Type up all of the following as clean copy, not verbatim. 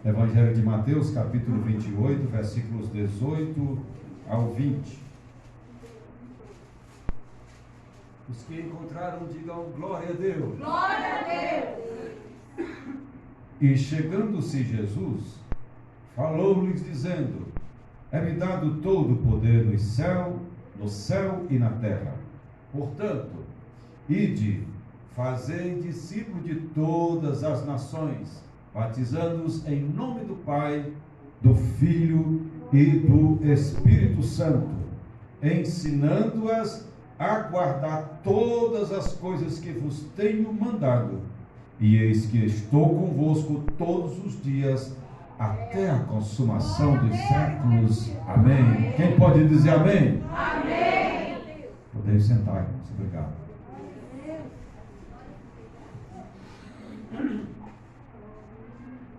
Evangelho de Mateus, capítulo 28, versículos 18 ao 20. Os que encontraram, digam glória a Deus. Glória a Deus. E chegando-se Jesus, falou-lhes dizendo: é-me dado todo o poder no céu e na terra. Portanto, ide, fazei discípulos de todas as nações, batizando-os em nome do Pai, do Filho e do Espírito Santo, ensinando-as a guardar todas as coisas que vos tenho mandado. E eis que estou convosco todos os dias, até a consumação dos séculos. Amém. Quem pode dizer amém? Amém. Podemos sentar, irmãos. Obrigado.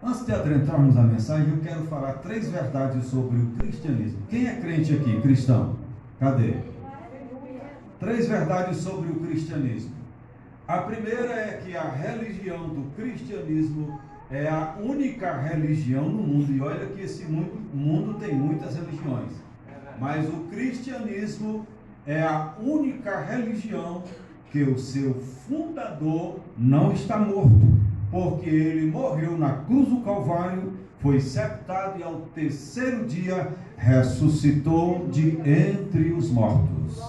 Antes de adentrarmos na mensagem, eu quero falar 3 verdades sobre o cristianismo. Quem é crente aqui, cristão? Cadê? 3 verdades sobre o cristianismo. A primeira é que a religião do cristianismo é a única religião no mundo. E olha que esse mundo tem muitas religiões. Mas o cristianismo é a única religião que o seu fundador não está morto, porque ele morreu na cruz do Calvário, foi sepultado e ao 3º dia ressuscitou de entre os mortos.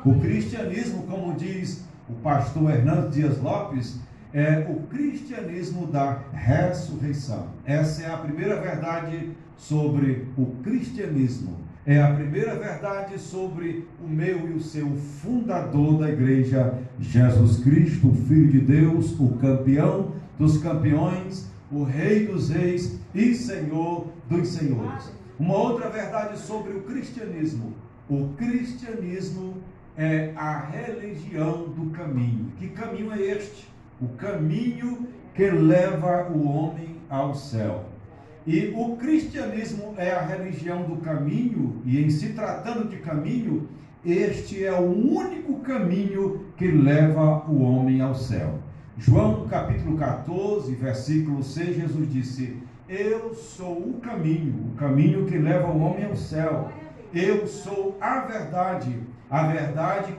O cristianismo, como diz o pastor Hernando Dias Lopes, é o cristianismo da ressurreição. Essa é a primeira verdade sobre o cristianismo. É a primeira verdade sobre o meu e o seu fundador da igreja, Jesus Cristo, Filho de Deus, o campeão dos campeões, o Rei dos reis e Senhor dos senhores. Uma outra verdade sobre o cristianismo: o cristianismo é a religião do caminho. Que caminho é este? O caminho que leva o homem ao céu. E o cristianismo é a religião do caminho, e em se tratando de caminho, este é o único caminho que leva o homem ao céu. João capítulo 14, versículo 6, Jesus disse: eu sou o caminho que leva o homem ao céu. Eu sou a verdade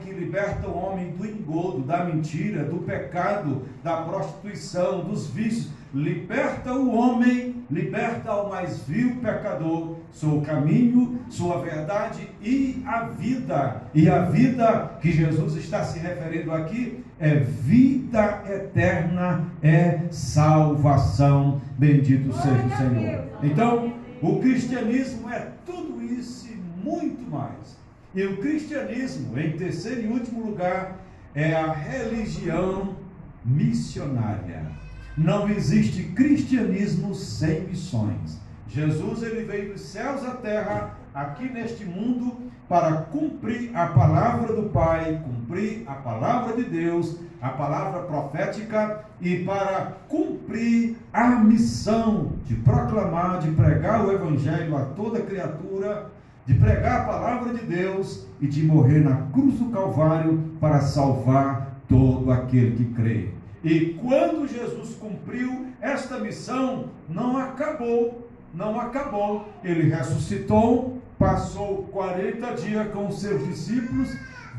que liberta o homem do engodo, da mentira, do pecado, da prostituição, dos vícios. Liberta o homem, liberta o mais vil pecador. Sou o caminho, sou a verdade e a vida. E a vida que Jesus está se referindo aqui é vida eterna, é salvação. Bendito seja o Senhor. Então, o cristianismo é tudo isso e muito mais. E o cristianismo, em terceiro e último lugar, é a religião missionária. Não existe cristianismo sem missões. Jesus, ele veio dos céus à terra, aqui neste mundo, para cumprir a palavra do Pai, cumprir a palavra de Deus, a palavra profética, e para cumprir a missão de proclamar, de pregar o evangelho a toda criatura, de pregar a palavra de Deus e de morrer na cruz do Calvário para salvar todo aquele que crê. E quando Jesus cumpriu esta missão, não acabou. Ele ressuscitou, passou 40 dias com os seus discípulos,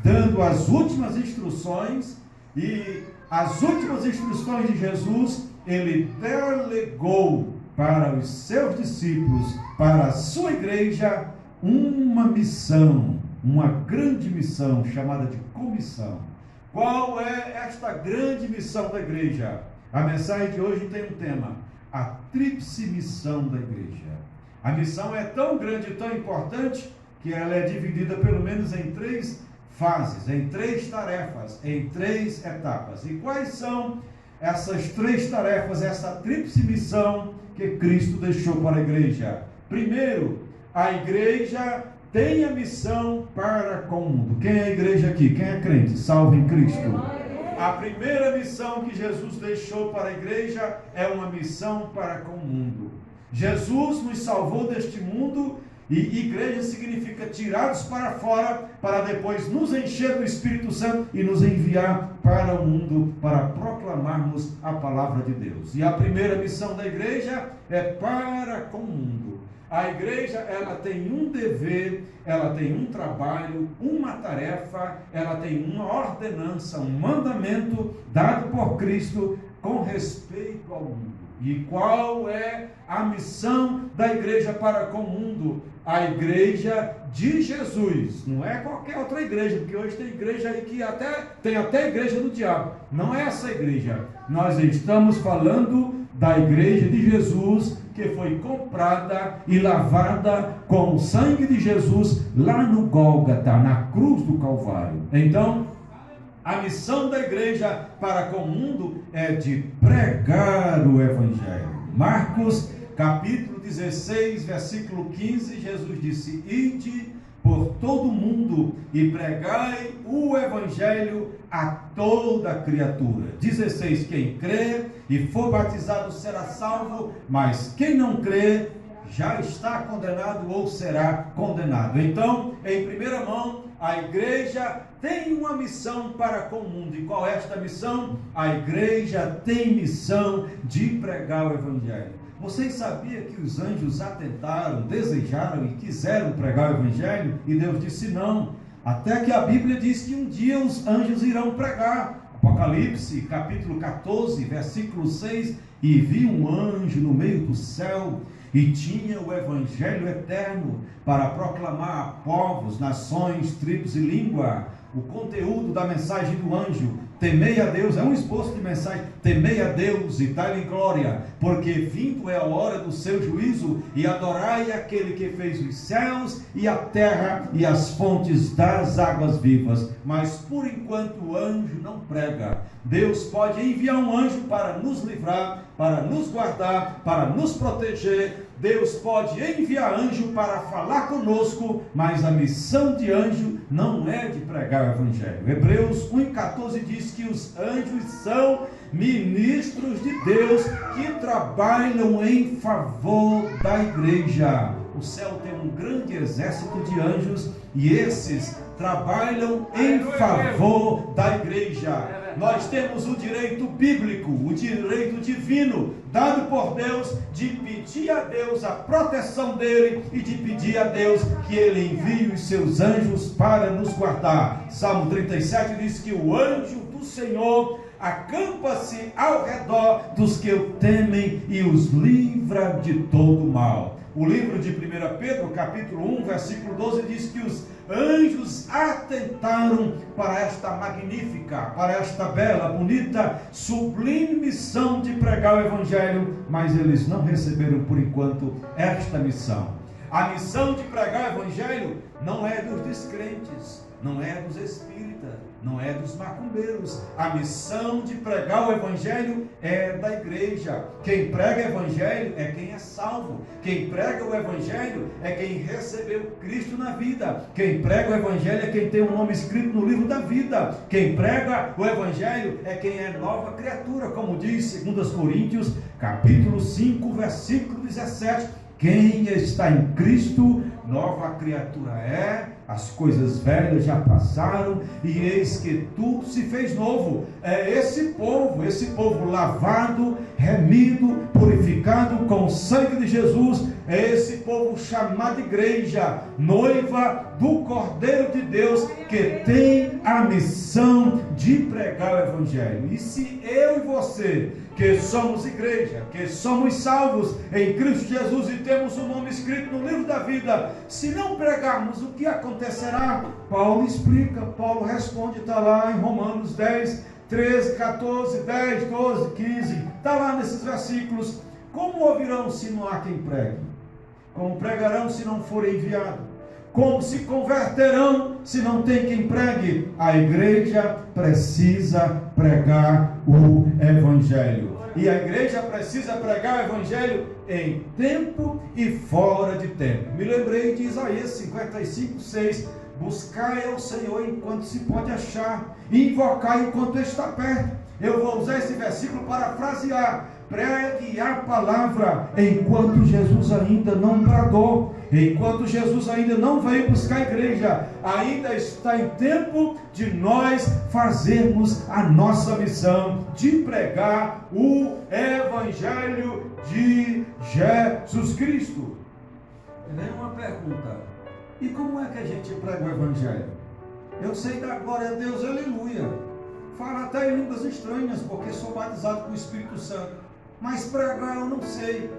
dando as últimas instruções, e as últimas instruções de Jesus, ele delegou para os seus discípulos, para a sua igreja, uma missão, uma grande missão, chamada de comissão. Qual é esta grande missão da igreja? A mensagem de hoje tem um tema: a tríplice missão da igreja. A missão é tão grande e tão importante que ela é dividida pelo menos em 3 fases, em 3 tarefas, em 3 etapas. E quais são essas 3 tarefas, essa tríplice missão que Cristo deixou para a igreja? Primeiro, a igreja tem a missão para com o mundo. Quem é a igreja aqui? Quem é crente? Salvo em Cristo. A primeira missão que Jesus deixou para a igreja é uma missão para com o mundo. Jesus nos salvou deste mundo E igreja significa tirados para fora, para depois nos encher do Espírito Santo e nos enviar para o mundo, para proclamarmos a palavra de Deus. E a primeira missão da igreja é para com o mundo. A igreja, ela tem um dever, ela tem um trabalho, uma tarefa, ela tem uma ordenança, um mandamento dado por Cristo com respeito ao mundo. E qual é a missão da igreja para com o mundo? A igreja de Jesus, não é qualquer outra igreja, porque hoje tem igreja aí que tem até igreja do diabo. Não é essa igreja. Nós estamos falando da igreja de Jesus, que foi comprada e lavada com o sangue de Jesus lá no Gólgota, na cruz do Calvário. Então, a missão da igreja para com o mundo é de pregar o Evangelho. Marcos capítulo 16, versículo 15, Jesus disse: ide por todo o mundo e pregai o Evangelho a toda criatura. 16, quem crê e for batizado será salvo, mas quem não crê já está condenado ou será condenado. Então, em primeira mão, a igreja tem uma missão para com o mundo. E qual é esta missão? A igreja tem missão de pregar o Evangelho. Vocês sabiam que os anjos atentaram, desejaram e quiseram pregar o Evangelho? E Deus disse não. Até que a Bíblia diz que um dia os anjos irão pregar. Apocalipse, capítulo 14, versículo 6. E vi um anjo no meio do céu, e tinha o Evangelho eterno para proclamar a povos, nações, tribos e língua. O conteúdo da mensagem do anjo: temei a Deus, é um esboço de mensagem: temei a Deus e dai-lhe glória, porque vindo é a hora do seu juízo, e adorai aquele que fez os céus e a terra e as fontes das águas vivas. Mas por enquanto o anjo não prega. Deus pode enviar um anjo para nos livrar, para nos guardar, para nos proteger. Deus pode enviar anjo para falar conosco, mas a missão de anjo não é de pregar o Evangelho. Hebreus 1,14 diz que os anjos são ministros de Deus que trabalham em favor da igreja. O céu tem um grande exército de anjos e esses trabalham em favor da igreja. Nós temos o direito bíblico, o direito divino, dado por Deus, de pedir a Deus a proteção dele e de pedir a Deus que ele envie os seus anjos para nos guardar. Salmo 37 diz que o anjo do Senhor acampa-se ao redor dos que o temem e os livra de todo mal. O livro de 1 Pedro, capítulo 1, versículo 12, diz que os anjos atentaram para esta magnífica, para esta bela, bonita, sublime missão de pregar o Evangelho, mas eles não receberam por enquanto esta missão. A missão de pregar o Evangelho não é dos descrentes, não é dos espíritas, não é dos macumbeiros. A missão de pregar o Evangelho é da igreja. Quem prega o Evangelho é quem é salvo. Quem prega o Evangelho é quem recebeu Cristo na vida. Quem prega o Evangelho é quem tem o nome escrito no livro da vida. Quem prega o Evangelho é quem é nova criatura, como diz 2 Coríntios, capítulo 5, versículo 17. Quem está em Cristo, nova criatura é, as coisas velhas já passaram, e eis que tudo se fez novo. É esse povo lavado, remido, purificado com o sangue de Jesus, é esse povo chamado igreja, noiva do Cordeiro de Deus, que tem a missão de pregar o Evangelho. E se eu e você, que somos igreja, que somos salvos em Cristo Jesus e temos o nome escrito no livro da vida, se não pregarmos, o que acontecerá? Paulo explica, Paulo responde, está lá em Romanos 10, 13, 14, 10, 12, 15, está lá nesses versículos. Como ouvirão se não há quem pregue? Como pregarão se não forem enviados? Como se converterão se não tem quem pregue? A igreja precisa pregar o Evangelho. E a igreja precisa pregar o Evangelho em tempo e fora de tempo. Me lembrei de Isaías 55, 6. Buscai ao Senhor enquanto se pode achar, e invocai enquanto está perto. Eu vou usar esse versículo para frasear. pregue a palavra enquanto Jesus ainda não bradou, enquanto Jesus ainda não veio buscar a igreja. Ainda está em tempo de nós fazermos a nossa missão de pregar o Evangelho de Jesus Cristo. Vem uma pergunta: e como é que a gente prega o Evangelho? Eu sei dar glória a Deus, aleluia, falo até em línguas estranhas, porque sou batizado com o Espírito Santo, mas pregar eu não sei.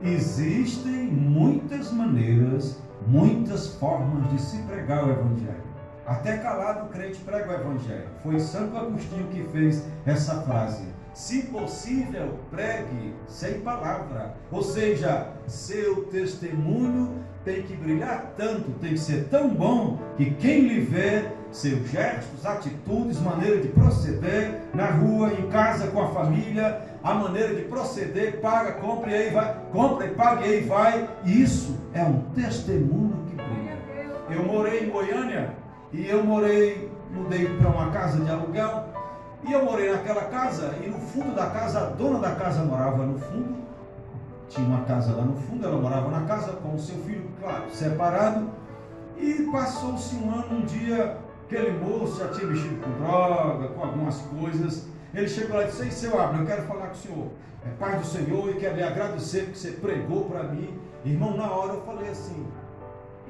Existem muitas maneiras, muitas formas de se pregar o Evangelho. Até calado o crente prega o Evangelho. Foi Santo Agostinho que fez essa frase: se possível, pregue sem palavra. Ou seja, seu testemunho tem que brilhar tanto, tem que ser tão bom, que quem lhe vê, seus gestos, atitudes, maneira de proceder na rua, em casa, com a família, a maneira de proceder, paga, compra e aí vai, compra e paga e aí vai. Isso é um testemunho que brilha. Eu morei em Goiânia e mudei para uma casa de aluguel. E eu morei naquela casa, e no fundo da casa, a dona da casa morava no fundo. Tinha uma casa lá no fundo, ela morava na casa com o seu filho, claro, separado. E passou-se um ano, um dia, aquele moço já tinha mexido com droga, com algumas coisas. Ele chegou lá e disse: ei, seu Abner, eu quero falar com o senhor. É pai do Senhor e quero lhe agradecer porque você pregou para mim. Irmão, na hora eu falei assim: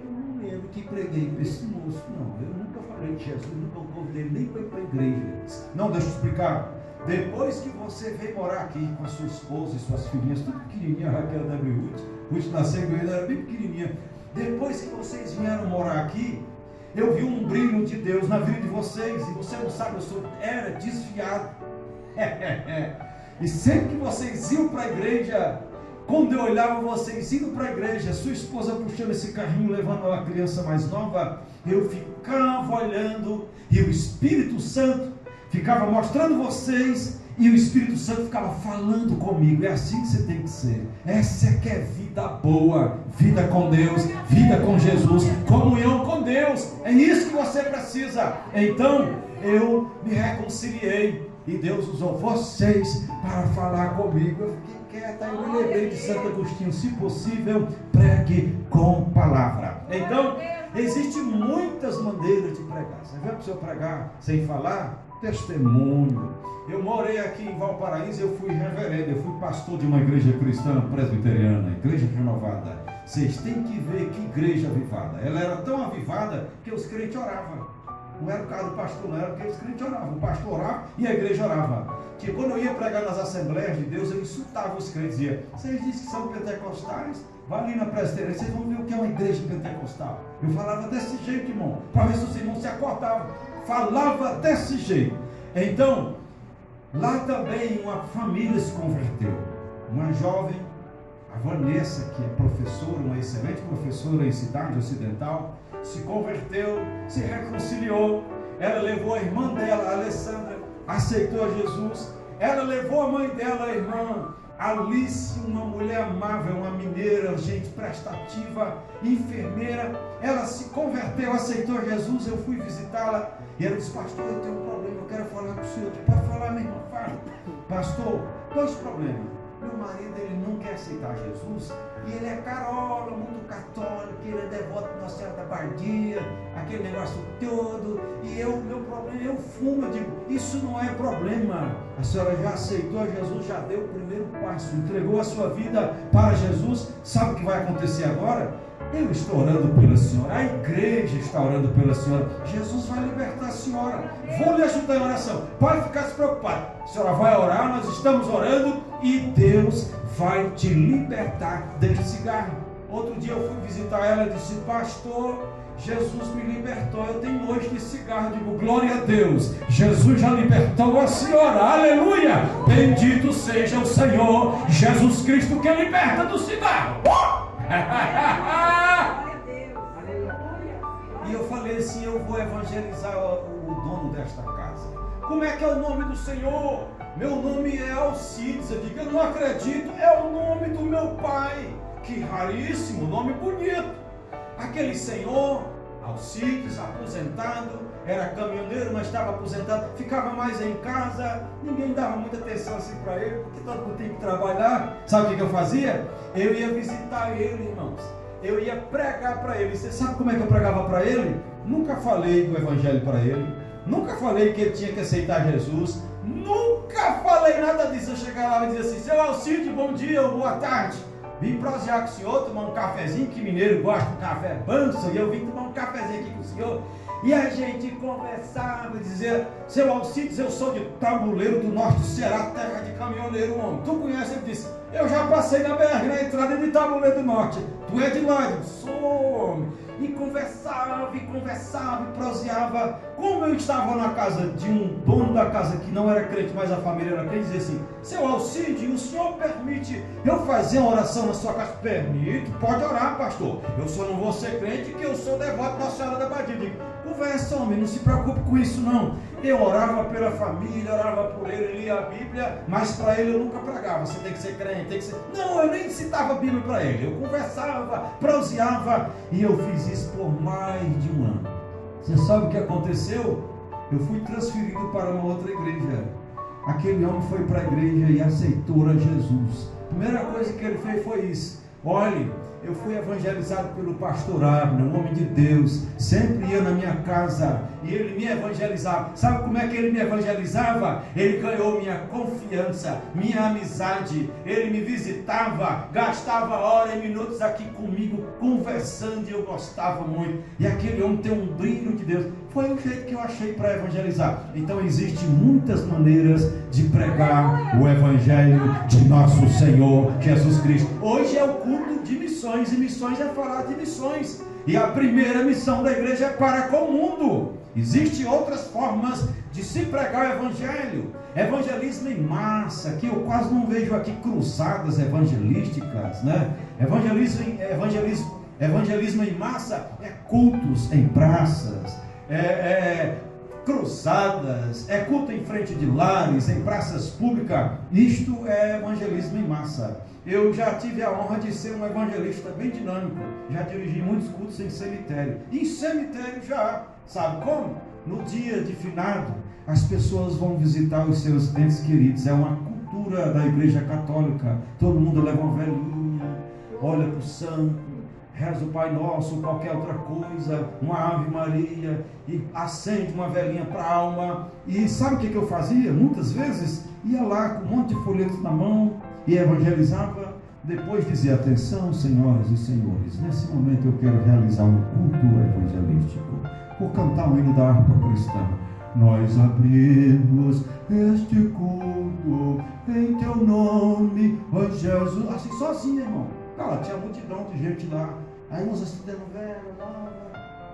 eu não lembro que preguei para esse moço, não. Eu nunca falei de Jesus, nunca convidei nem para ir para a igreja. Não, deixa eu explicar. Depois que você veio morar aqui com a sua esposa e suas filhinhas, tudo pequenininha, Raquel, Débora e Ruth nasceu em Goiânia, era bem pequenininha. Depois que vocês vieram morar aqui, eu vi um brilho de Deus na vida de vocês. E você não sabe, eu era desviado. E sempre que vocês iam para a igreja, quando eu olhava vocês indo para a igreja, sua esposa puxando esse carrinho, levando a criança mais nova, eu ficava olhando e o Espírito Santo ficava mostrando vocês e o Espírito Santo ficava falando comigo. É assim que você tem que ser. Essa é que é vida boa, vida com Deus, vida com Jesus, comunhão com Deus. É isso que você precisa. Então eu me reconciliei e Deus usou vocês para falar comigo. Eu fiquei quieta, eu me lembrei de Santo Agostinho: se possível, pregue com palavra. Então existem muitas maneiras de pregar. Você vê para o senhor pregar sem falar? Testemunho. Eu morei aqui em Valparaíso, eu fui reverendo, eu fui pastor de uma igreja cristã presbiteriana, igreja renovada. Vocês têm que ver que igreja avivada. Ela era tão avivada que os crentes oravam. Não era o caso do pastor, não era porque os crentes oravam. O pastor orava e a igreja orava. Que quando eu ia pregar nas Assembleias de Deus, eu insultava os crentes, dizia: vocês dizem que são pentecostais? Vá ali na presbiteriana, vocês vão ver o que é uma igreja pentecostal. Eu falava desse jeito, irmão, para ver se os irmãos se acordavam. Falava desse jeito. Então, lá também uma família se converteu. Uma jovem, a Vanessa, que é professora, uma excelente professora em Cidade Ocidental, se converteu, se reconciliou. Ela levou a irmã dela, a Alessandra, aceitou a Jesus. Ela levou a mãe dela, a irmã Alice, uma mulher amável, uma mineira, gente prestativa, enfermeira. Ela se converteu, aceitou Jesus. Eu fui visitá-la e ela disse: pastor, eu tenho um problema, eu quero falar com o senhor. Pode falar, minha irmã? Fala. Pastor, dois problemas. Meu marido, ele não quer aceitar Jesus, e ele é carola, muito católico, ele é devoto de Nossa Senhora da Bardia, aquele negócio todo, e meu problema, eu fumo. Eu digo: isso não é problema, a senhora já aceitou Jesus, já deu o primeiro passo, entregou a sua vida para Jesus. Sabe o que vai acontecer agora? Eu estou orando pela senhora, a igreja está orando pela senhora, Jesus vai libertar a senhora, vou lhe ajudar em oração, pode ficar despreocupado, a senhora vai orar, nós estamos orando e Deus vai te libertar desse cigarro. Outro dia eu fui visitar ela e disse: pastor, Jesus me libertou, eu tenho nojo de cigarro. Eu digo: glória a Deus, Jesus já libertou a senhora, aleluia, bendito seja o Senhor Jesus Cristo que liberta do cigarro. E eu falei assim: eu vou evangelizar o dono desta casa. Como é que é o nome do Senhor? Meu nome é Alcides. Eu digo: eu não acredito, é o nome do meu pai. Que raríssimo, nome bonito. Aquele senhor Alcides, aposentado, era caminhoneiro, mas estava aposentado, ficava mais em casa, ninguém dava muita atenção assim para ele, porque todo mundo tem que trabalhar. Sabe o que eu fazia? Eu ia visitar ele, irmãos. Eu ia pregar para ele. Você sabe como é que eu pregava para ele? Nunca falei do evangelho para ele, nunca falei que ele tinha que aceitar Jesus, nunca falei nada disso. Eu chegava lá e dizia assim: seu Alcides, bom dia ou boa tarde. Vim prosear com o senhor, tomar um cafezinho, que mineiro gosta de um café banso, e eu vim tomar um cafezinho aqui com o senhor. E a gente conversava, dizia: seu Alcides, eu sou de Tabuleiro do Norte do Ceará, terra de caminhoneiro, homem. Tu conhece? Ele disse: eu já passei na BR, na entrada de Tabuleiro do Norte. Tu é de lá? Eu sou, homem. E conversava, e proseava. Como eu estava na casa de um dono da casa que não era crente, mas a família era crente, dizia assim: seu Alcides, o senhor permite eu fazer uma oração na sua casa? Permito, pode orar, pastor. Eu só não vou ser crente, que eu sou devoto da Senhora da Badia. Digo: conversa, homem, não se preocupe com isso não. Eu orava pela família, orava por ele, lia a Bíblia, mas para ele eu nunca pregava: você tem que ser crente, tem que ser... Não, eu nem citava a Bíblia para ele. Eu conversava, proseava, e eu fiz isso por mais de um ano. Você sabe o que aconteceu? Eu fui transferido para uma outra igreja. Aquele homem foi para a igreja e aceitou a Jesus. A primeira coisa que ele fez foi isso: olhe, eu fui evangelizado pelo pastor Abner, um homem de Deus, sempre ia na minha casa e ele me evangelizava. Sabe como é que ele me evangelizava? Ele ganhou minha confiança, minha amizade, ele me visitava, gastava horas e minutos aqui comigo, conversando, e eu gostava muito. E aquele homem tem um brilho de Deus. Foi o jeito que eu achei para evangelizar. Então existem muitas maneiras de pregar o evangelho de nosso Senhor Jesus Cristo. Hoje é o culto de missões, e missões é falar de missões. E a primeira missão da igreja é para com o mundo. Existem outras formas de se pregar o evangelho. Evangelismo em massa, que eu quase não vejo aqui cruzadas evangelísticas, né? Evangelismo em massa é cultos em praças, cruzadas, é culto em frente de lares, em praças públicas. Isto é evangelismo em massa. Eu já tive a honra de ser um evangelista bem dinâmico. Já dirigi muitos cultos em cemitério. Em cemitério já, sabe como? No dia de finado, as pessoas vão visitar os seus entes queridos. É uma cultura da igreja católica. Todo mundo leva uma velhinha, olha para o santo, reza o Pai Nosso, qualquer outra coisa, uma Ave Maria, e acende uma velhinha para a alma. E sabe o que eu fazia? Muitas vezes ia lá com um monte de folhetos na mão e evangelizava. Depois dizia: atenção, senhoras e senhores, nesse momento eu quero realizar um culto evangelístico. Vou cantar o hino da harpa cristã. Nós abrimos este culto em teu nome, ó Jesus. Assim, sozinho, irmão. Cara, tinha multidão de gente lá. Aí uns acendendo vela,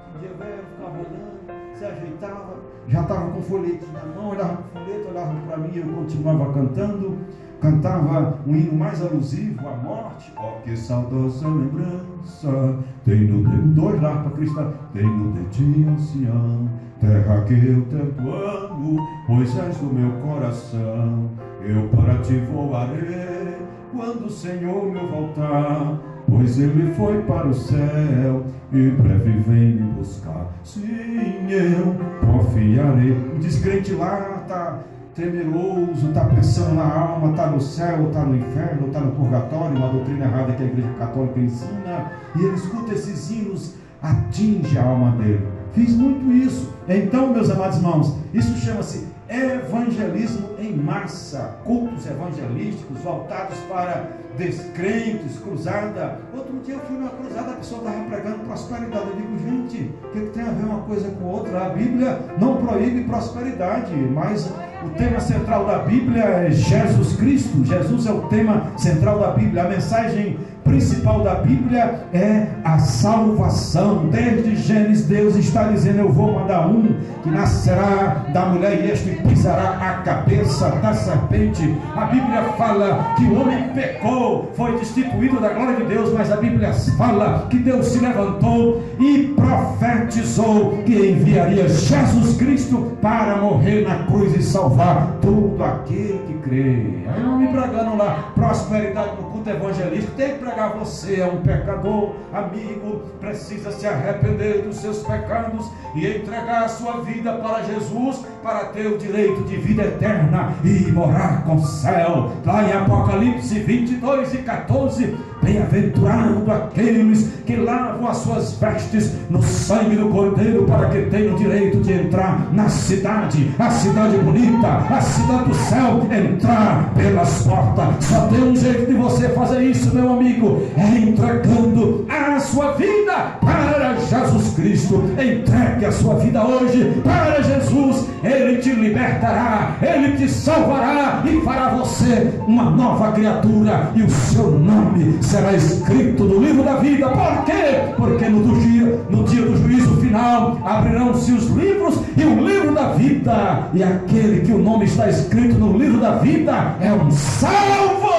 acendia vela, ficava olhando, se ajeitava, já estava com folheto na mão, olhava para o folheto, olhava para mim, eu continuava cantando. Cantava um hino mais alusivo à morte. Ó, que saudosa lembrança tem no dedo, dois da harpa cristã, tem no dedinho ancião, terra que eu tanto amo, pois és do meu coração. Eu para ti voarei quando o Senhor me voltar, pois ele foi para o céu e breve vem me buscar. Sim, eu confiarei. O descrente lá está temeroso, está pensando na alma, está no céu, está no inferno, está no purgatório, uma doutrina errada que a igreja católica ensina, e ele escuta esses hinos, atinge a alma dele. Fiz muito isso. Então, meus amados irmãos, isso chama-se evangelismo em massa, cultos evangelísticos voltados para descrentes, cruzada. Outro dia eu fui numa cruzada, a pessoa estava pregando prosperidade. Eu digo: gente, o que tem a ver uma coisa com outra? A Bíblia não proíbe prosperidade, mas o tema central da Bíblia é Jesus Cristo. Jesus é o tema central da Bíblia. A mensagem principal da Bíblia é a salvação. Desde Gênesis, Deus está dizendo: eu vou mandar um que nascerá da mulher e este pisará a cabeça da serpente. A Bíblia fala que o homem pecou, foi destituído da glória de Deus, mas a Bíblia fala que Deus se levantou e profetizou que enviaria Jesus Cristo para morrer na cruz e salvar todo aquele que crê. Aí não me pregando lá prosperidade no culto culto evangelístico, tem que pregar: você é um pecador, amigo, precisa se arrepender dos seus pecados e entregar a sua vida para Jesus, para ter o direito de vida eterna e morar com o céu. Lá em Apocalipse 22:14, bem-aventurado aqueles que lavam as suas vestes no sangue do Cordeiro, para que tenham o direito de entrar na cidade, a cidade bonita, a cidade do céu, entrar pelas portas. Só tem um jeito de você fazer isso, meu amigo: é entregando a sua vida para Jesus Cristo. Entregue a sua vida hoje para Jesus, Ele te libertará, Ele te salvará e fará você uma nova criatura, e o seu nome será escrito no livro da vida. Por quê? Porque no dia do juízo final abrirão-se os livros e o livro da vida, e aquele que o nome está escrito no livro da vida é um salvo.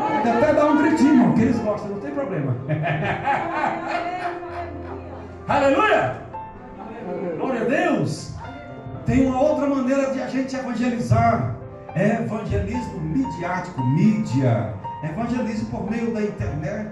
Pode até dar um gritinho, irmão, que eles gostam, não tem problema. Aleluia! Glória a Deus! Tem uma outra maneira de a gente evangelizar: é evangelismo midiático, mídia. Evangelize por meio da internet.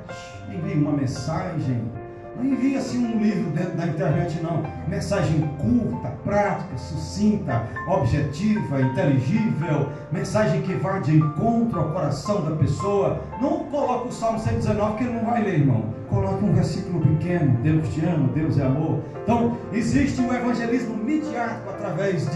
Envie uma mensagem. Não envie assim um livro dentro da internet, não. Mensagem curta, prática, sucinta, objetiva, inteligível. Mensagem que vá de encontro ao coração da pessoa. Não coloque o Salmo 119, que ele não vai ler, irmão. Coloque um versículo pequeno: Deus te ama, Deus é amor. Então, existe o evangelismo midiático através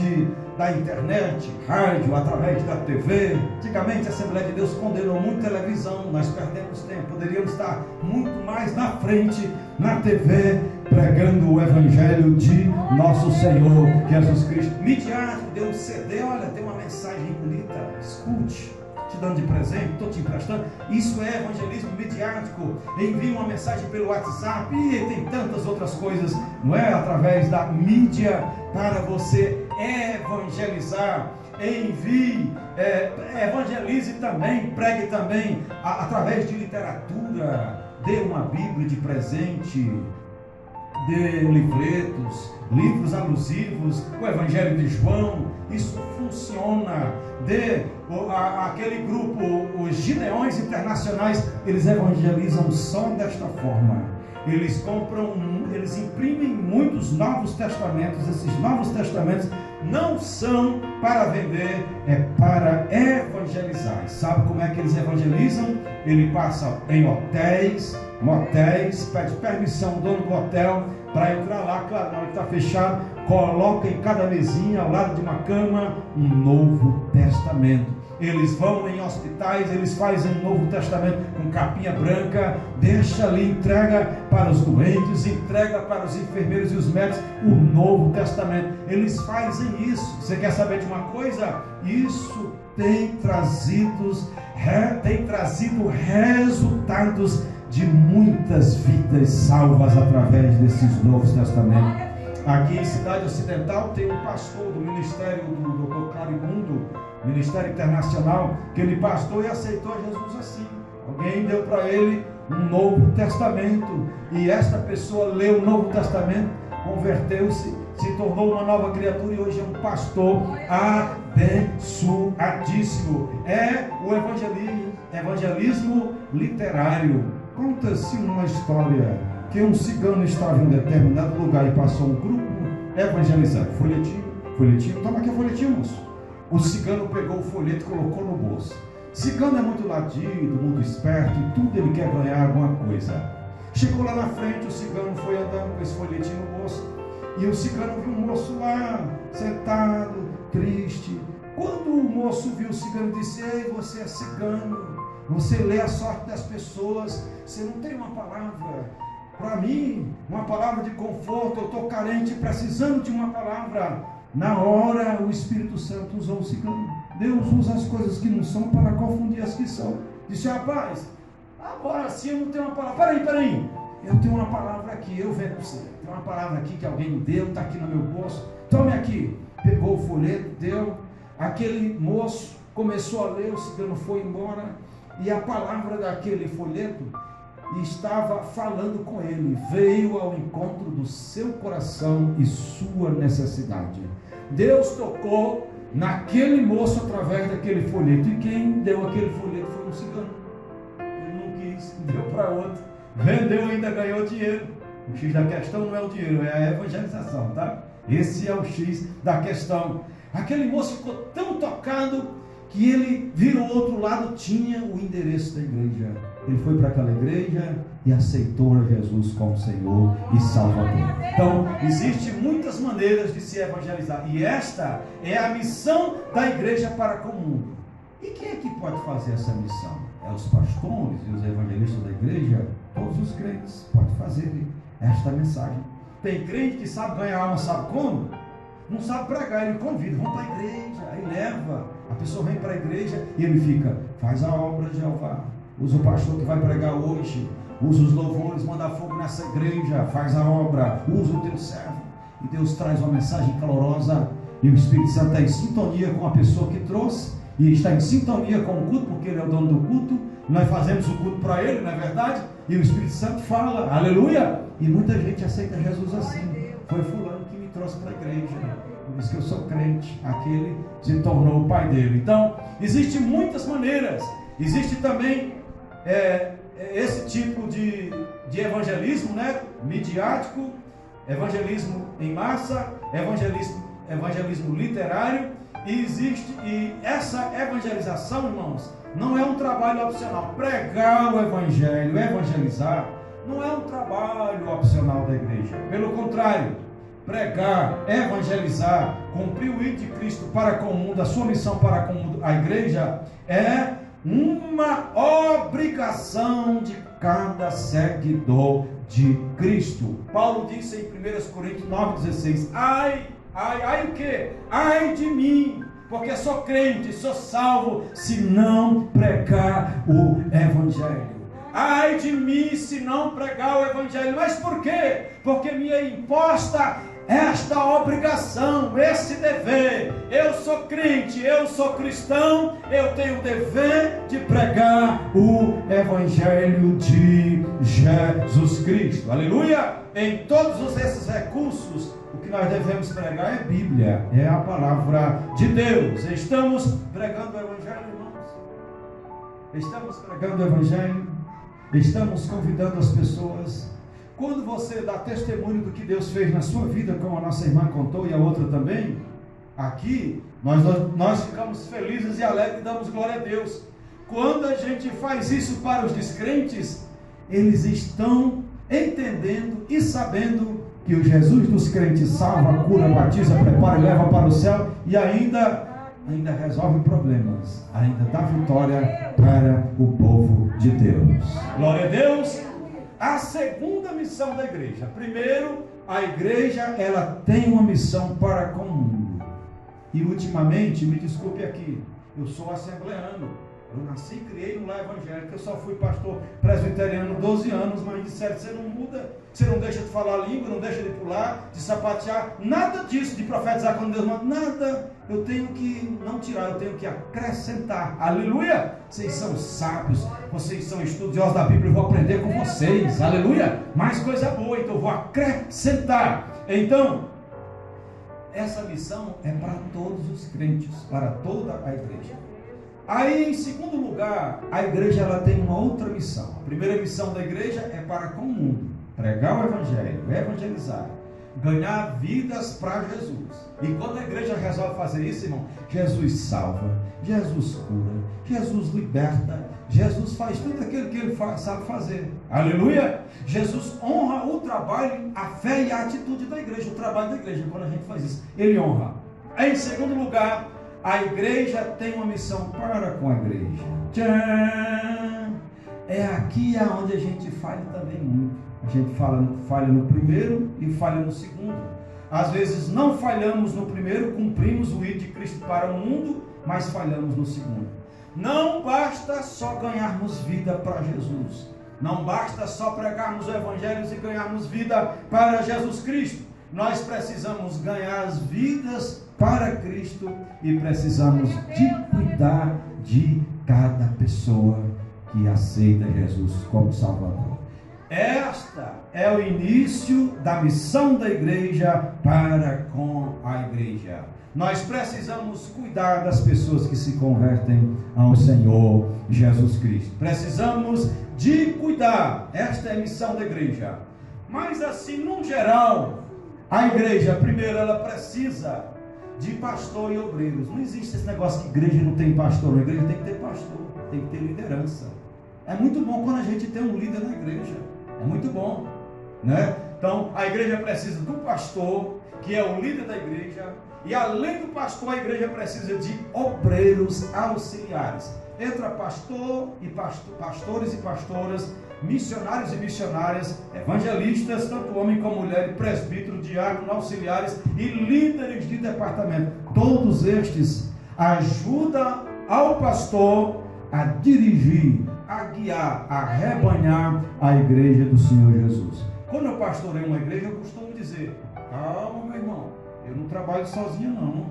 da internet, rádio, através da TV. Antigamente a Assembleia de Deus condenou muito televisão, nós perdemos tempo. Poderíamos estar muito mais na frente, na TV, pregando o Evangelho de nosso Senhor Jesus Cristo. Midiático, deu um CD, olha, tem uma mensagem bonita, escute, te dando de presente, estou te emprestando. Isso é evangelismo midiático. Envie uma mensagem pelo WhatsApp, e tem tantas outras coisas, não é? Através da mídia, para você evangelizar. Envie, evangelize também, pregue também através de literatura. Dê uma Bíblia de presente, dê livretos, livros alusivos, o Evangelho de João. Isso funciona. Aquele grupo, os Gideões Internacionais, eles evangelizam só desta forma. Eles imprimem muitos Novos Testamentos. Esses Novos Testamentos não são para vender, é para evangelizar. E sabe como é que eles evangelizam? Ele passa em hotéis, motéis, pede permissão ao dono do hotel para entrar lá. Claro, na hora que está fechado, coloca em cada mesinha, ao lado de uma cama, um Novo Testamento. Eles vão em hospitais, eles fazem um Novo Testamento com capinha branca, deixa ali, entrega para os doentes, entrega para os enfermeiros e os médicos o Novo Testamento. Eles fazem isso. Você quer saber de uma coisa? Isso tem trazido resultados de muitas vidas salvas através desses Novos Testamentos. Aqui em Cidade Ocidental tem um pastor do ministério do Dr. Clarimundo, Ministério Internacional, que ele pastor e aceitou Jesus assim. Alguém deu para ele um Novo Testamento, e esta pessoa leu o Novo Testamento, converteu-se, se tornou uma nova criatura e hoje é um pastor abençoadíssimo. É o evangelismo literário. Conta-se uma história que um cigano estava em um determinado lugar e passou um grupo evangelizando. Folhetinho, toma aqui o folhetinho, moço. O cigano pegou o folheto e colocou no bolso. Cigano é muito ladido, muito esperto, e tudo ele quer ganhar alguma coisa. Chegou lá na frente, o cigano foi andando com esse folhetinho no bolso, e o cigano viu um moço lá, sentado, triste. Quando o moço viu o cigano, disse: ei, você é cigano, você lê a sorte das pessoas, você não tem uma palavra para mim, uma palavra de conforto. Eu estou carente, precisando de uma palavra. Na hora, o Espírito Santo usou o cigano. Deus usa as coisas que não são para confundir as que são. Disse: rapaz, agora sim eu não tenho uma palavra. Peraí, eu tenho uma palavra aqui, eu vendo você. Tem uma palavra aqui que alguém me deu, está aqui no meu bolso. Tome aqui. Pegou o folheto, deu. Aquele moço começou a ler, o cigano foi embora, e a palavra daquele folheto estava falando com ele, veio ao encontro do seu coração e sua necessidade. Deus tocou naquele moço através daquele folheto, e quem deu aquele folheto foi um cigano. Ele não quis, deu para outro. Vendeu, ainda ganhou dinheiro. O X da questão não é o dinheiro, é a evangelização, tá? Esse é o X da questão. Aquele moço ficou tão tocado que ele virou ao outro lado, tinha o endereço da igreja. Ele foi para aquela igreja e aceitou a Jesus como Senhor e Salvador. Então, existem muitas maneiras de se evangelizar. E esta é a missão da igreja para com o mundo. E quem é que pode fazer essa missão? É os pastores e os evangelistas da igreja? Todos os crentes podem fazer esta mensagem. Tem crente que sabe ganhar alma, sabe como? Não sabe pregar, ele convida, vamos para a igreja, aí leva, a pessoa vem para a igreja e ele fica, faz a obra de Jeová, usa o pastor que vai pregar hoje, usa os louvores, manda fogo nessa igreja, faz a obra, usa o teu servo, e Deus traz uma mensagem calorosa, e o Espírito Santo está em sintonia com a pessoa que trouxe, e está em sintonia com o culto, porque ele é o dono do culto, nós fazemos o culto para ele, não é verdade? E o Espírito Santo fala, aleluia, e muita gente aceita Jesus assim, foi fulano que me trouxe para a igreja, por isso que eu sou crente, aquele se tornou o pai dele. Então, existem muitas maneiras, existe também esse tipo de evangelismo, né? Midiático, evangelismo em massa, evangelismo literário, e essa evangelização, irmãos, não é um trabalho opcional. Pregar o evangelho, evangelizar, não é um trabalho opcional da igreja, pelo contrário, pregar, evangelizar, cumprir o id de Cristo para com o mundo, a sua missão para com o mundo, a igreja, é uma obrigação de cada seguidor de Cristo. Paulo disse em 1 Coríntios 9,16: ai o que? Ai de mim, porque sou crente, sou salvo, se não pregar o evangelho. Ai de mim se não pregar o evangelho. Mas por quê? Porque me é imposta esta obrigação, esse dever. Eu sou crente, eu sou cristão, eu tenho o dever de pregar o evangelho de Jesus Cristo. Aleluia! Em todos esses recursos, o que nós devemos pregar é a Bíblia, é a palavra de Deus. Estamos pregando o evangelho, irmãos? Estamos pregando o evangelho? Estamos convidando as pessoas? Quando você dá testemunho do que Deus fez na sua vida, como a nossa irmã contou e a outra também, aqui nós ficamos felizes e alegres e damos glória a Deus. Quando a gente faz isso para os descrentes, eles estão entendendo e sabendo que o Jesus dos crentes salva, cura, batiza, prepara e leva para o céu, e ainda resolve problemas, ainda dá vitória para o povo de Deus. Glória a Deus. A segunda missão da igreja. Primeiro, a igreja, ela tem uma missão para com o mundo. E ultimamente, me desculpe aqui, eu sou assembleano. Eu nasci e criei no lar evangélico. Eu só fui pastor presbiteriano 12 anos, mas disseram: você não muda, você não deixa de falar a língua, não deixa de pular, de sapatear, nada disso, de profetizar quando Deus manda, nada. Eu tenho que não tirar, eu tenho que acrescentar. Aleluia! Vocês são sábios, vocês são estudiosos da Bíblia, eu vou aprender com vocês. Aleluia! Mais coisa boa, então eu vou acrescentar. Então, essa missão é para todos os crentes, para toda a igreja. Aí, em segundo lugar, a igreja, ela tem uma outra missão. A primeira missão da igreja é para com o mundo: pregar o evangelho, evangelizar, ganhar vidas para Jesus. E quando a igreja resolve fazer isso, irmão, Jesus salva, Jesus cura, Jesus liberta, Jesus faz tudo aquilo que ele sabe fazer. Aleluia! Jesus honra o trabalho, a fé e a atitude da igreja. O trabalho da igreja, quando a gente faz isso, ele honra. Aí, em segundo lugar, a igreja tem uma missão para com a igreja. Tcharam! É aqui onde a gente falha também muito. A gente falha no primeiro e falha no segundo. Às vezes não falhamos no primeiro, cumprimos o id de Cristo para o mundo, mas falhamos no segundo. Não basta só ganharmos vida para Jesus. Não basta só pregarmos o evangelho e ganharmos vida para Jesus Cristo. Nós precisamos ganhar as vidas para Cristo e precisamos de cuidar de cada pessoa que aceita Jesus como Salvador. Esta é o início da missão da igreja para com a igreja. Nós precisamos cuidar das pessoas que se convertem ao Senhor Jesus Cristo. Precisamos de cuidar. Esta é a missão da igreja. Mas assim, no geral, a igreja, primeiro, ela precisa de pastor e obreiros. Não existe esse negócio que igreja não tem pastor. A igreja tem que ter pastor, tem que ter liderança. É muito bom quando a gente tem um líder na igreja. É muito bom, né? Então, a igreja precisa do pastor, que é o líder da igreja. E além do pastor, a igreja precisa de obreiros auxiliares. Entra pastor e pastores e pastoras, missionários e missionárias, evangelistas, tanto homem como mulher, presbítero, diácono, auxiliares e líderes de departamento. Todos estes ajudam ao pastor a dirigir, a guiar, a rebanhar a igreja do Senhor Jesus. Quando eu pastorei uma igreja, eu costumo dizer: calma, meu irmão, eu não trabalho sozinho não.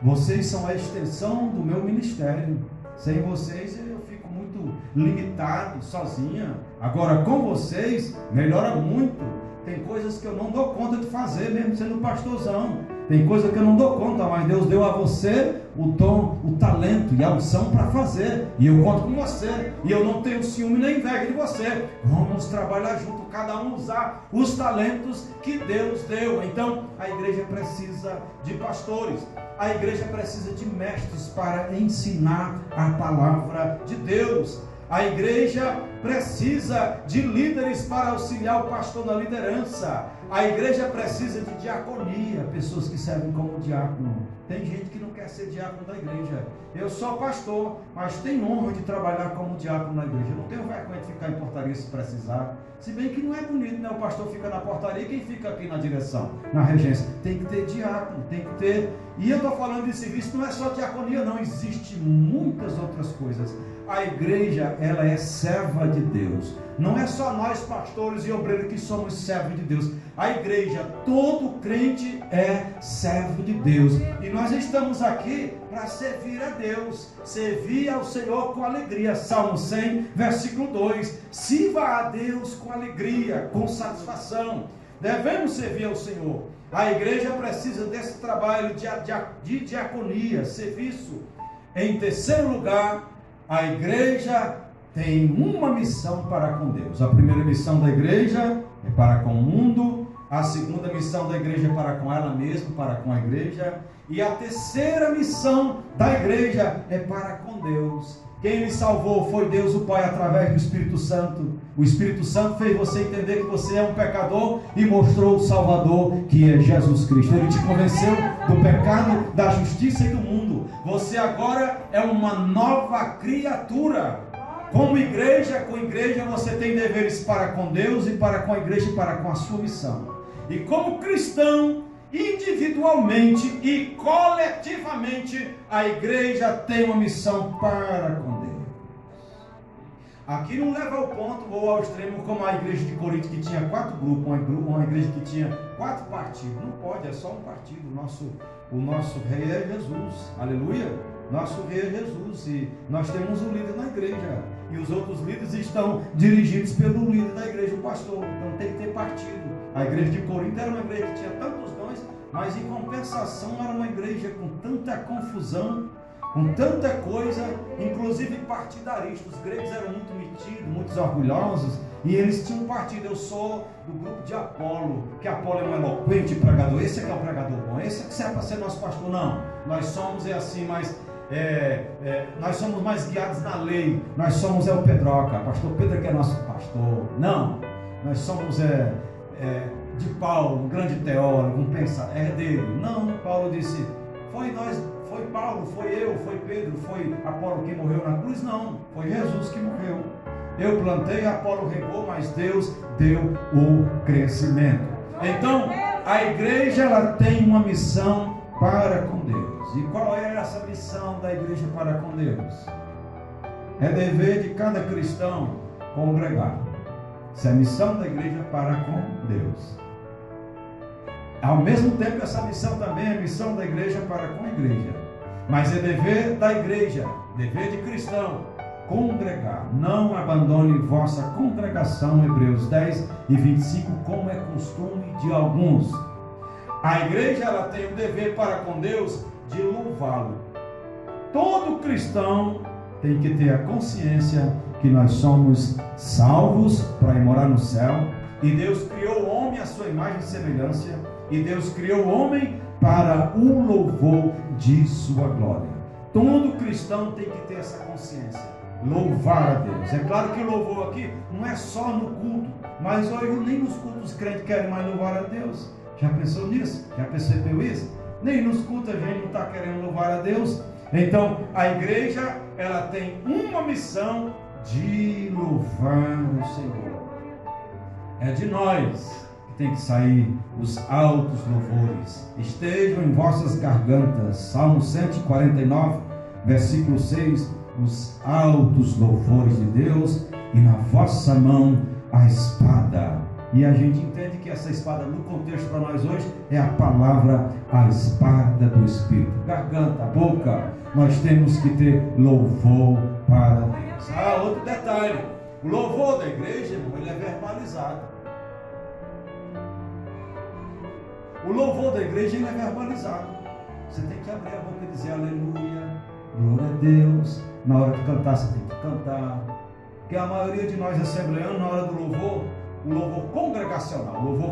Vocês são a extensão do meu ministério. Sem vocês eu fico muito limitado, sozinha. Agora com vocês, melhora muito. Tem coisas que eu não dou conta de fazer, mesmo sendo pastorzão. Tem coisa que eu não dou conta, mas Deus deu a você o dom, o talento e a unção para fazer. E eu conto com você. E eu não tenho ciúme nem inveja de você. Vamos trabalhar junto, cada um usar os talentos que Deus deu. Então, a igreja precisa de pastores. A igreja precisa de mestres para ensinar a palavra de Deus. A igreja precisa de líderes para auxiliar o pastor na liderança. A igreja precisa de diaconia, pessoas que servem como diácono. Tem gente que não quer ser diácono da igreja. Eu sou pastor, mas tenho honra de trabalhar como diácono na igreja. Eu não tenho vergonha de ficar em portaria se precisar. Se bem que não é bonito, né? O pastor fica na portaria e quem fica aqui na direção, na regência? Tem que ter diácono, tem que ter... E eu estou falando de serviço, não é só diaconia não, existe muitas outras coisas. A igreja, ela é serva de Deus. Não é só nós, pastores e obreiros, que somos servos de Deus. A igreja, todo crente é servo de Deus. E nós estamos aqui para servir a Deus. Servir ao Senhor com alegria. Salmo 100, versículo 2. Sirva a Deus com alegria, com satisfação. Devemos servir ao Senhor. A igreja precisa desse trabalho de diaconia, serviço. Em terceiro lugar, a igreja tem uma missão para com Deus. A primeira missão da igreja é para com o mundo. A segunda missão da igreja é para com ela mesma, para com a igreja. E a terceira missão da igreja é para com Deus. Quem lhe salvou foi Deus o Pai através do Espírito Santo. O Espírito Santo fez você entender que você é um pecador e mostrou o Salvador, que é Jesus Cristo. Ele te convenceu do pecado, da justiça e do mundo. Você agora é uma nova criatura. Como igreja, com igreja você tem deveres para com Deus e para com a igreja e para com a sua missão. E como cristão, individualmente e coletivamente, a igreja tem uma missão para com Deus. Aqui não leva ao ponto ou ao extremo como a igreja de Corinto, que tinha 4 grupos, uma igreja que tinha 4 partidos. Não pode, é só um partido. O nosso rei é Jesus, aleluia. Nosso rei é Jesus e nós temos um líder na igreja. E os outros líderes estão dirigidos pelo líder da igreja, o pastor. Então tem que ter partido. A igreja de Corinto era uma igreja que tinha tantos dons, mas em compensação era uma igreja com tanta confusão, com tanta coisa, inclusive partidarista. Os gregos eram muito metidos, muito orgulhosos, e eles tinham um partido. Eu sou do grupo de Apolo, que Apolo é um eloquente pregador. Esse é que é o pregador bom, esse é que serve para ser nosso pastor. Não, nós somos assim, mas nós somos mais guiados na lei. Nós somos o Pedroca, pastor Pedro que é nosso pastor. Não, nós somos de Paulo, um grande teólogo, um pensador, dele. Não, Paulo disse, foi Paulo, foi eu, foi Pedro, foi Apolo que morreu na cruz. Não, foi Jesus que morreu. Eu plantei, Apolo regou, mas Deus deu o crescimento. Então, a igreja, ela tem uma missão para com Deus. E qual é essa missão da igreja para com Deus? É dever de cada cristão congregar. Essa é a missão da igreja para com Deus. Ao mesmo tempo, essa missão também é a missão da igreja para com a igreja. Mas é dever da igreja, dever de cristão, congregar. Não abandone vossa congregação, Hebreus 10 e 25, como é costume de alguns. A igreja, ela tem o dever para com Deus de louvá-lo. Todo cristão tem que ter a consciência que nós somos salvos para ir morar no céu, e Deus criou o homem à sua imagem e semelhança, e Deus criou o homem para o louvor de sua glória. Todo cristão tem que ter essa consciência, louvar a Deus. É claro que o louvor aqui não é só no culto, mas hoje nem nos cultos os crentes querem mais louvar a Deus. Já pensou nisso? Já percebeu isso? Nem nos cultos a gente não está querendo louvar a Deus. Então a igreja, ela tem uma missão de louvar o Senhor. É de nós que tem que sair os altos louvores. Estejam em vossas gargantas. Salmo 149, versículo 6. Os altos louvores de Deus, e na vossa mão a espada. E a gente entende que essa espada, no contexto para nós hoje, é a palavra, a espada do Espírito. Garganta, boca, nós temos que ter louvor para Deus. Outro detalhe, o louvor da igreja, irmão, ele é verbalizado. O louvor da igreja, ele é verbalizado. Você tem que abrir a boca e dizer aleluia, glória a Deus. Na hora de cantar, você tem que cantar. Porque a maioria de nós assembleanos, na hora do louvor, o louvor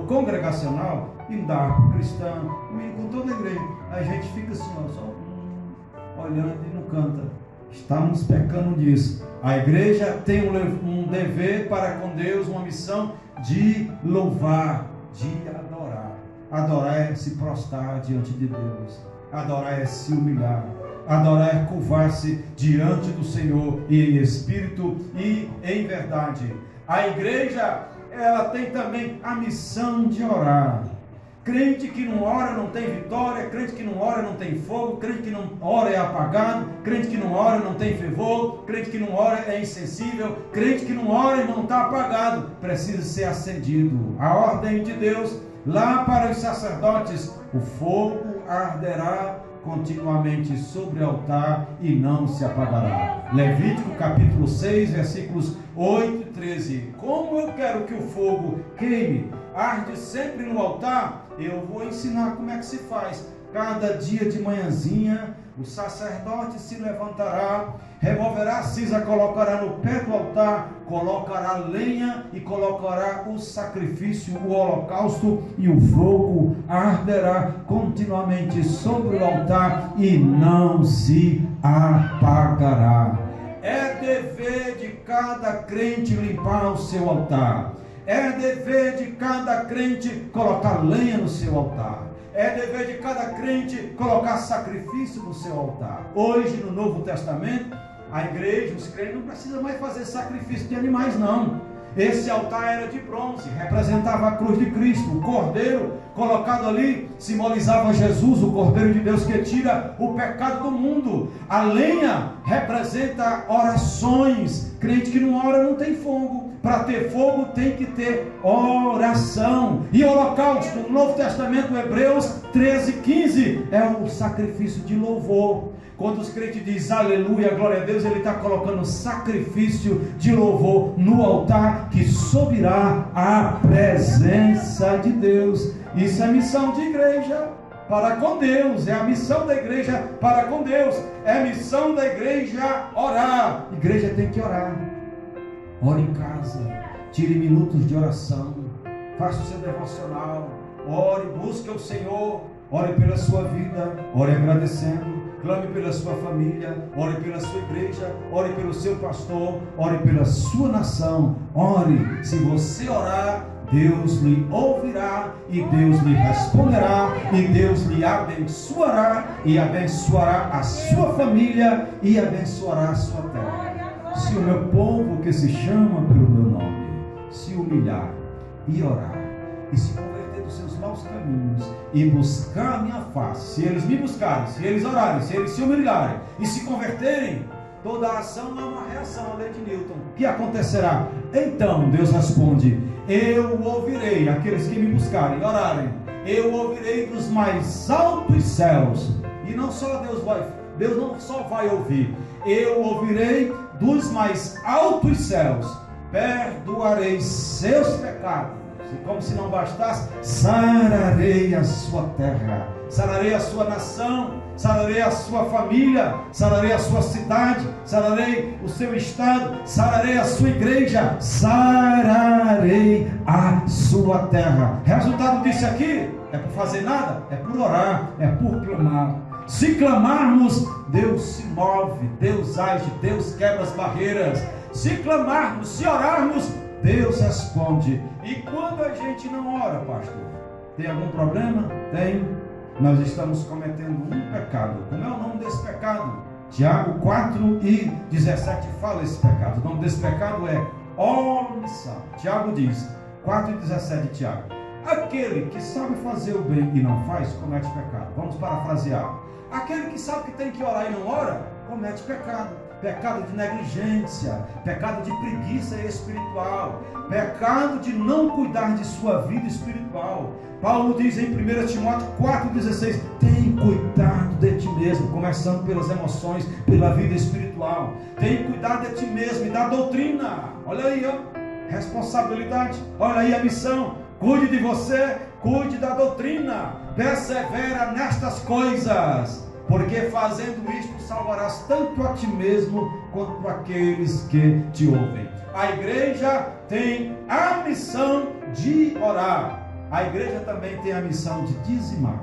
congregacional, e dá para o cristão, com toda a igreja, a gente fica assim, só olhando e não canta. Estamos pecando nisso. A igreja tem um dever para com Deus, uma missão de louvar, de adorar. Adorar é se prostrar diante de Deus. Adorar é se humilhar. Adorar é curvar-se diante do Senhor, e em espírito e em verdade. A igreja, ela tem também a missão de orar. Crente que não ora não tem vitória, crente que não ora não tem fogo, crente que não ora é apagado, crente que não ora não tem fervor, crente que não ora é insensível, crente que não ora e não está apagado, precisa ser acendido. A ordem de Deus, lá para os sacerdotes, o fogo arderá continuamente sobre o altar e não se apagará. Levítico capítulo 6, versículos 8 e 13. Como eu quero que o fogo queime, arde sempre no altar, eu vou ensinar como é que se faz. Cada dia de manhãzinha, o sacerdote se levantará, removerá a cinza, colocará no pé do altar, colocará lenha e colocará o sacrifício, o holocausto, e o fogo arderá continuamente sobre o altar e não se apagará. É dever de cada crente limpar o seu altar. É dever de cada crente colocar lenha no seu altar. É dever de cada crente colocar sacrifício no seu altar. Hoje, no Novo Testamento, a igreja, os crentes não precisam mais fazer sacrifício de animais, não. Esse altar era de bronze, representava a cruz de Cristo. O cordeiro colocado ali simbolizava Jesus, o Cordeiro de Deus que tira o pecado do mundo. A lenha representa orações. Crente que não ora não tem fogo. Para ter fogo tem que ter oração. E holocausto, no Novo Testamento, Hebreus 13:15, é o sacrifício de louvor. Quando os crentes dizem aleluia, glória a Deus, ele está colocando sacrifício de louvor no altar que subirá à presença de Deus. Isso é missão de igreja para com Deus, é a missão da igreja para com Deus, é a missão da igreja orar. A igreja tem que orar. Ore em casa, tire minutos de oração, faça o seu devocional, ore, busque o Senhor, ore pela sua vida, ore agradecendo. Clame pela sua família, ore pela sua igreja, ore pelo seu pastor, ore pela sua nação. Ore, se você orar, Deus lhe ouvirá, e Deus lhe responderá, e Deus lhe abençoará, e abençoará a sua família, e abençoará a sua terra. Se o meu povo, que se chama pelo meu nome, se humilhar e orar, e se converter dos seus maus caminhos, e buscar a minha face, se eles me buscarem, se eles orarem, se eles se humilharem, e se converterem, toda ação é uma reação à lei de Newton. O que acontecerá? Então Deus responde: eu ouvirei aqueles que me buscarem, orarem, eu ouvirei dos mais altos céus. E não só Deus não só vai ouvir, eu ouvirei dos mais altos céus perdoarei seus pecados. E como se não bastasse, sararei a sua terra, sararei a sua nação, sararei a sua família, sararei a sua cidade, sararei o seu estado, sararei a sua igreja, sararei a sua terra. Resultado disso aqui é por fazer nada, é por orar, é por clamar. Se clamarmos, Deus se move, Deus age, Deus quebra as barreiras. Se clamarmos, se orarmos, Deus responde. E quando a gente não ora, pastor, tem algum problema? Tem. Nós estamos cometendo um pecado. Como é o nome desse pecado? Tiago 4:17 fala esse pecado. O nome desse pecado é omissão. Tiago diz, 4:17 Tiago: aquele que sabe fazer o bem e não faz, comete pecado. Vamos parafrasear. Aquele que sabe que tem que orar e não ora, comete pecado. Pecado de negligência, pecado de preguiça espiritual, pecado de não cuidar de sua vida espiritual. Paulo diz em 1 Timóteo 4,16: tem cuidado de ti mesmo, começando pelas emoções, pela vida espiritual. Tem cuidado de ti mesmo e da doutrina. Olha aí, ó, responsabilidade. Olha aí a missão. Cuide de você, cuide da doutrina. Persevera nestas coisas, porque fazendo isto salvarás tanto a ti mesmo quanto aqueles que te ouvem. A igreja tem a missão de orar. A igreja também tem a missão de dizimar.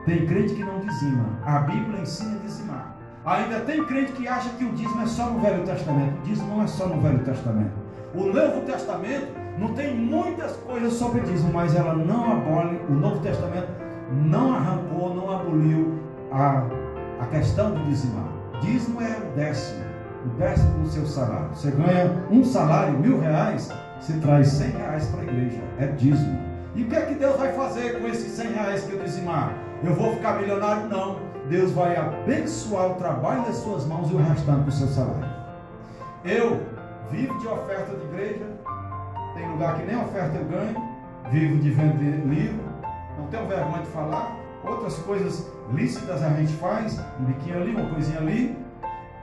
Tem crente que não dizima. A Bíblia ensina a dizimar. Ainda tem crente que acha que o dízimo é só no Velho Testamento. O dízimo não é só no Velho Testamento. O Novo Testamento não tem muitas coisas sobre dízimo, mas ela não abole. O Novo Testamento não arrancou, não aboliu a questão de dizimar. Dízimo é o décimo do seu salário. Você ganha um salário, R$1.000, você traz R$100 para a igreja. É dízimo. E o que é que Deus vai fazer com esses R$100 que eu dizimar? Eu vou ficar milionário? Não. Deus vai abençoar o trabalho das suas mãos e o restante do seu salário. Eu vivo de oferta de igreja. Tem lugar que nem oferta eu ganho. Vivo de vender livro. Não tenho vergonha de falar. Outras coisas lícitas a gente faz. Um biquinho ali, uma coisinha ali.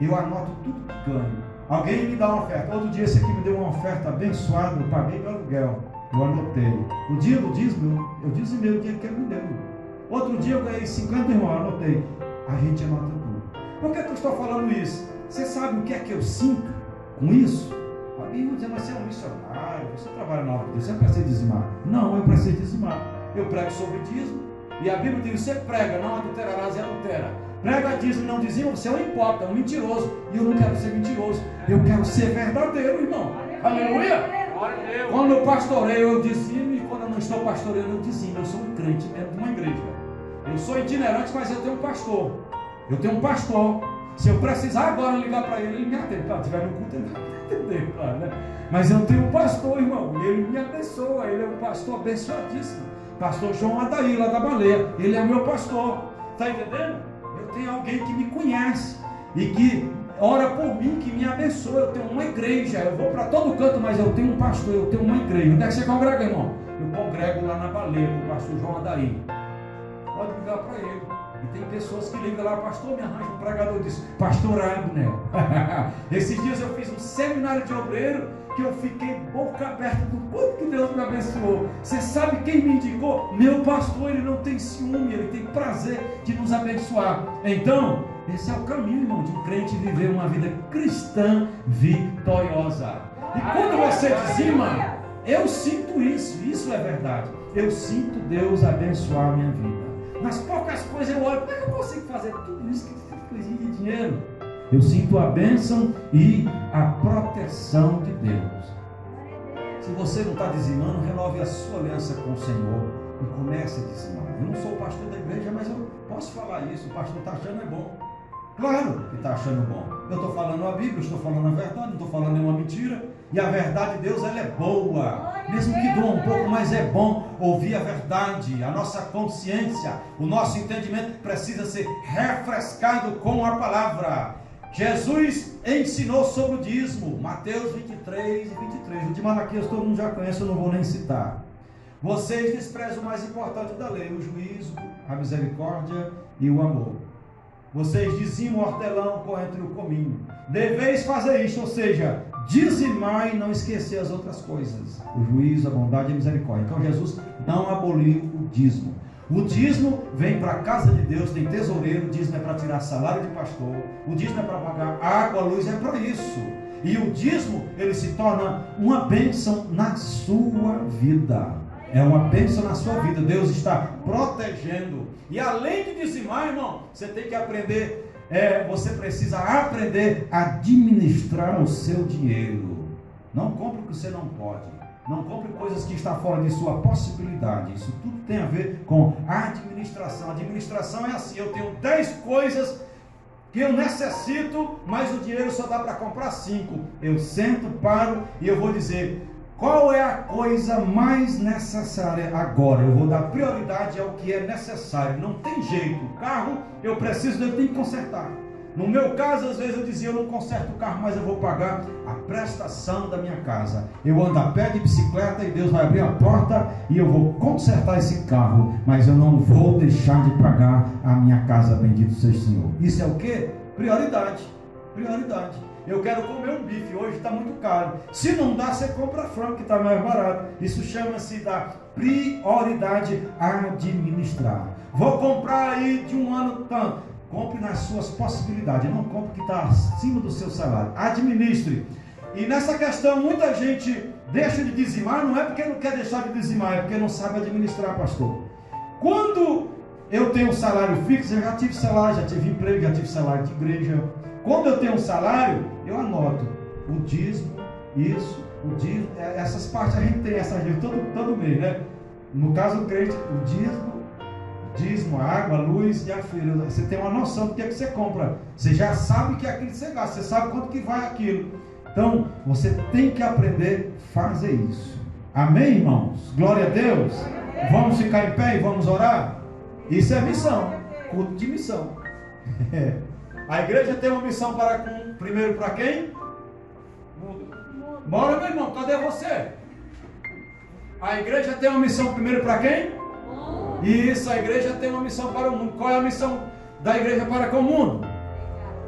Eu anoto tudo que ganho. Alguém me dá uma oferta. Outro dia esse aqui me deu uma oferta abençoada. Eu paguei meu aluguel. Eu anotei. No dia do dízimo, eu dizimei o dinheiro que ele me deu. Outro dia eu ganhei 50 irmãos, eu anotei. A gente anota tudo. Por que eu estou falando isso? Você sabe o que é que eu sinto com isso? Alguém vai dizer, mas você é um missionário, você trabalha na obra de Deus, você não precisa dizimar. Não, eu preciso dizimar. Eu prego sobre dízimo. E a Bíblia diz, você prega, não adulterarás e adultera. Prega dízimo e não dizima, você é um hipócrita, um mentiroso. E eu não quero ser mentiroso. Eu quero ser verdadeiro, irmão. Aleluia! Quando eu pastoreio, eu dizimo, e quando eu não estou pastoreando, eu dizimo. Eu sou um crente dentro de uma igreja. Eu sou itinerante, mas eu tenho um pastor. Eu tenho um pastor. Se eu precisar agora ligar para ele, ele me atende. Claro, se tiver no culto, ele vai atender, claro, né? Mas eu tenho um pastor, irmão, e ele me abençoa. Ele é um pastor abençoadíssimo. Pastor João Adair, lá da Baleia. Ele é meu pastor. Está entendendo? Eu tenho alguém que me conhece e que ora por mim, que me abençoa. Eu tenho uma igreja, eu vou para todo canto, mas eu tenho um pastor, eu tenho uma igreja. Onde é que você congrega, irmão? Eu congrego lá na Baleia, com o pastor João Adair. Pode ligar para ele. E tem pessoas que ligam lá, pastor, me arranja um pregador disso. Pastor Abner. Esses dias eu fiz um seminário de obreiro que eu fiquei boca aberta do quanto que Deus me abençoou. Você sabe quem me indicou? Meu pastor, ele não tem ciúme, ele tem prazer de nos abençoar. Então, esse é o caminho, irmão, de um crente viver uma vida cristã vitoriosa. E quando você dizima, eu sinto isso, isso é verdade. Eu sinto Deus abençoar a minha vida. Nas poucas coisas eu olho, como é que eu consigo fazer tudo isso que coisinha de dinheiro? Eu sinto a bênção e a proteção de Deus. Se você não está dizimando, renove a sua aliança com o Senhor e comece a dizimar. Eu não sou o pastor da igreja, mas eu posso falar isso. O pastor está achando é bom. Claro que está achando bom. Eu estou falando a Bíblia, estou falando a verdade, não estou falando nenhuma mentira. E a verdade de Deus, ela é boa. Mesmo que doa um pouco, mas é bom ouvir a verdade. A nossa consciência, o nosso entendimento precisa ser refrescado com a palavra. Jesus ensinou sobre o dízimo. Mateus 23 e 23. O de Malaquias todo mundo já conhece, eu não vou nem citar. Vocês desprezam o mais importante da lei, o juízo, a misericórdia e o amor. vocês dizimam o hortelão, coentro e o cominho. Deveis fazer isto, ou seja, dizimar e não esquecer as outras coisas. O juízo, a bondade e a misericórdia. Então Jesus não aboliu o dízimo. O dízimo vem para a casa de Deus, tem tesoureiro. O dízimo é para tirar salário de pastor. O dízimo é para pagar água, luz, é para isso. E o dízimo, ele se torna uma bênção na sua vida. É uma bênção na sua vida. Deus está protegendo. E além de dizimar, irmão, você tem que aprender, você precisa aprender a administrar o seu dinheiro. Não compre o que você não pode. Não compre coisas que estão fora de sua possibilidade. Isso tudo tem a ver com administração. A administração é assim: eu tenho 10 coisas que eu necessito, mas o dinheiro só dá para comprar 5. Eu sento, paro e eu vou dizer: qual é a coisa mais necessária agora? Eu vou dar prioridade ao que é necessário. Não tem jeito. O carro, eu tenho que consertar. No meu caso, às vezes eu dizia: eu não conserto o carro, mas eu vou pagar a prestação da minha casa. Eu ando a pé de bicicleta e Deus vai abrir a porta e eu vou consertar esse carro, mas eu não vou deixar de pagar a minha casa, bendito seja o Senhor. Isso é o que? Prioridade. Prioridade. Eu quero comer um bife, hoje está muito caro. Se não dá, você compra frango, que está mais barato. Isso chama-se da prioridade administrar. Vou comprar aí de um ano tanto. Compre nas suas possibilidades, não compre o que está acima do seu salário. Administre. E nessa questão, muita gente deixa de dizimar, não é porque não quer deixar de dizimar, é porque não sabe administrar, pastor. Quando eu tenho um salário fixo, eu já tive salário, já tive emprego, já tive salário de igreja. Quando eu tenho um salário, eu anoto o dízimo, isso, o dízimo, essas partes a gente tem, essas todo mês, né? No caso do crente, o dízimo, a água, a luz e a feira. Você tem uma noção do que é que você compra. Você já sabe que é aquilo que você gasta. Você sabe quanto que vai aquilo. Então, você tem que aprender a fazer isso. Amém, irmãos? Glória a Deus. Vamos ficar em pé e vamos orar? Isso é missão. Culto de missão. A igreja tem uma missão primeiro para quem? Bora, meu irmão. Cadê você? A igreja tem uma missão primeiro para quem? Isso, a igreja tem uma missão para o mundo. Qual é a missão da igreja para com o mundo?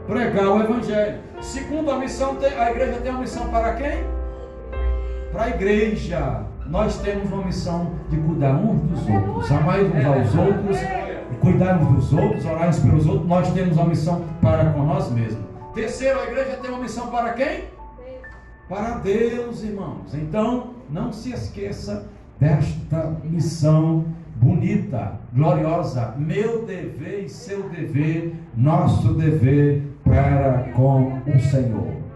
Pregar o evangelho. Segundo, a igreja tem uma missão para quem? Para a igreja. Nós temos uma missão de cuidar uns dos outros, amar uns aos outros, cuidarmos dos outros, orarmos pelos outros. Nós temos uma missão para com nós mesmos. Terceiro, a igreja tem uma missão para quem? Para Deus, irmãos. Então, não se esqueça desta missão bonita, gloriosa, meu dever e seu dever, nosso dever para com o Senhor.